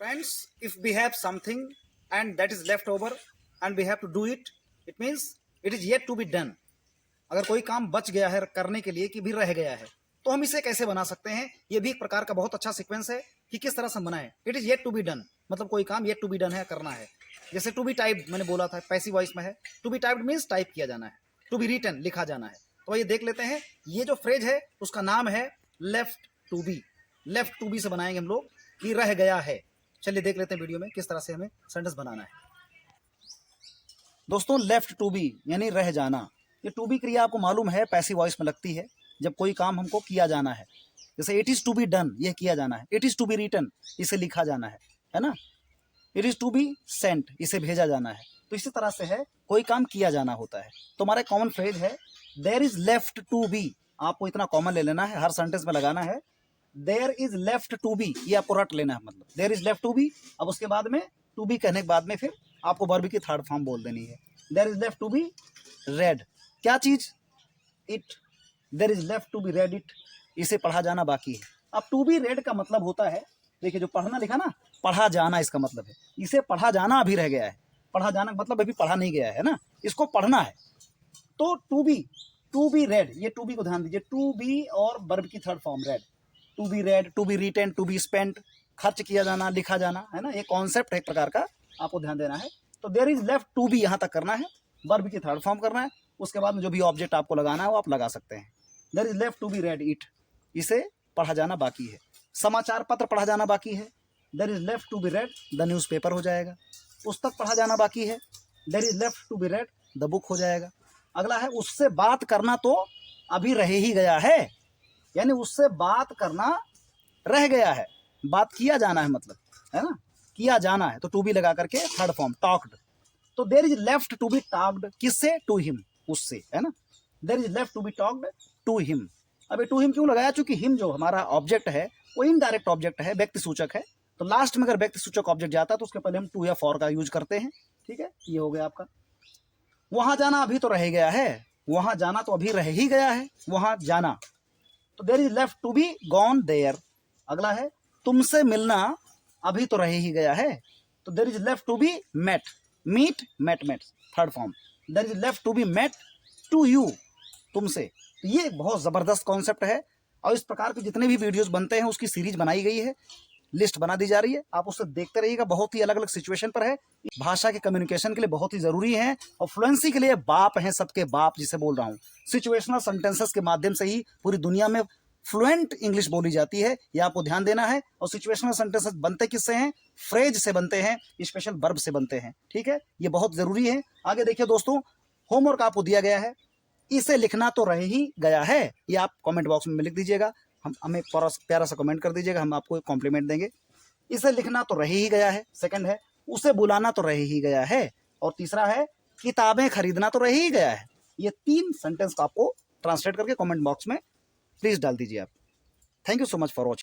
Friends, if we have something and that is left over and we have to do it, it means it is yet to be done. अगर कोई काम बच गया है करने के लिए कि भी रह गया है तो हम इसे कैसे बना सकते हैं। ये भी एक प्रकार का बहुत अच्छा सीक्वेंस है कि किस तरह से बनाएं। It is yet to be done, मतलब कोई काम येट टू बी डन है, करना है। जैसे टू बी टाइप्ड मैंने बोला था, पैसिव वॉइस में है। To be typed means type किया जाना है, टू बी रिटन लिखा जाना है। तो ये देख लेते हैं, ये जो फ्रेज है उसका नाम है left to be. Left to be से बनाएंगे हम लोग कि रह गया है। चलिए देख लेते हैं वीडियो में किस तरह से हमें सेंटेंस बनाना है। दोस्तों, लेफ्ट टू बी यानी रह जाना। ये टू बी क्रिया आपको मालूम है पैसिव वॉइस में लगती है जब कोई काम हमको किया जाना है। जैसे it is to be done, ये किया जाना है। It is to be written, इसे लिखा जाना है ना। It is to be sent, इसे भेजा जाना है। तो इसी तरह से है, कोई काम किया जाना होता है। तो हमारा कॉमन फ्रेज है there is left to be. आपको इतना कॉमन ले लेना है, हर सेंटेंस में लगाना है there is left to be, ये आपको रट लेना है। मतलब there is left to be, अब उसके बाद में टू बी कहने के बाद में फिर आपको वर्ब की थर्ड फॉर्म बोल देनी है। There is left to be read, क्या चीज? It. There is left to be read it, इसे पढ़ा जाना बाकी है। अब टू बी रेड का मतलब होता है, देखिए जो पढ़ना लिखा ना, पढ़ा जाना इसका मतलब है। इसे पढ़ा जाना अभी रह गया है। पढ़ा जाना मतलब अभी पढ़ा नहीं गया है ना, इसको पढ़ना है। तो टू बी रेड, ये टू बी को ध्यान दीजिए, टू बी और वर्ब की third form read. To be read, to be written, to be spent, खर्च किया जाना, लिखा जाना, है ना। ये कॉन्सेप्ट है एक प्रकार का, आपको ध्यान देना है। तो there is left to be यहाँ तक करना है, वर्ब की थर्ड फॉर्म करना है। उसके बाद में जो भी ऑब्जेक्ट आपको लगाना है वो आप लगा सकते हैं। There is left to be read it, इसे पढ़ा जाना बाकी है। समाचार पत्र पढ़ा जाना बाकी है। There is left to be read the newspaper हो जाएगा। पुस्तक पढ़ा जाना बाकी है। There is left to be read the book हो जाएगा। अगला है उससे बात करना तो अभी रह ही गया है, यानी उससे बात करना रह गया है। बात किया जाना है, मतलब है ना, किया जाना है। तो टू बी लगा करके थर्ड फॉर्म टॉक्ड। तो there is left to be talked, किससे? टू हिम, उससे, है ना। There is left to be talked to him. अभी टू हिम क्यों लगाया? चूंकि हिम जो हमारा ऑब्जेक्ट है वो इनडायरेक्ट ऑब्जेक्ट है, व्यक्ति सूचक है। तो लास्ट में अगर व्यक्ति सूचक ऑब्जेक्ट जाता है तो उसके पहले हम टू या फॉर का यूज करते हैं। ठीक है, ये हो गया आपका। वहां जाना अभी तो रह गया है, वहां जाना तो अभी रह ही गया है, वहां जाना। तो there is left to be gone there. अगला है तुमसे मिलना अभी तो रह ही गया है। तो there is left to be met, meet, met third form. There is left to be met to you, तुमसे। तो ये बहुत जबरदस्त कॉन्सेप्ट है और इस प्रकार के जितने भी वीडियोस बनते हैं उसकी सीरीज बनाई गई है, लिस्ट बना दी जा रही है। आप उससे देखते रहिएगा, बहुत ही अलग अलग सिचुएशन पर है। भाषा के कम्युनिकेशन के लिए बहुत ही जरूरी है और फ्लुएंसी के लिए बाप हैं सबके बाप, जिसे बोल रहा हूँ। सिचुएशनल सेंटेंसेस के माध्यम से ही पूरी दुनिया में फ्लुएंट इंग्लिश बोली जाती है, ये आपको ध्यान देना है। और सिचुएशनल सेंटेंसेस बनते किससे हैं? फ्रेज से बनते हैं, स्पेशल वर्ब से बनते हैं। ठीक है, ये बहुत जरूरी है। आगे देखिए दोस्तों, होमवर्क आपको दिया गया है, इसे लिखना तो रह ही गया है। ये आप कमेंट बॉक्स में लिख दीजिएगा, हमें प्यारा सा कमेंट कर दीजिएगा, हम आपको कॉम्प्लीमेंट देंगे। इसे लिखना तो रह ही गया है, सेकंड है उसे बुलाना तो रह ही गया है, और तीसरा है किताबें खरीदना तो रह ही गया है। ये तीन सेंटेंस को आपको ट्रांसलेट करके कमेंट बॉक्स में प्लीज डाल दीजिए आप। Thank you so much for watching.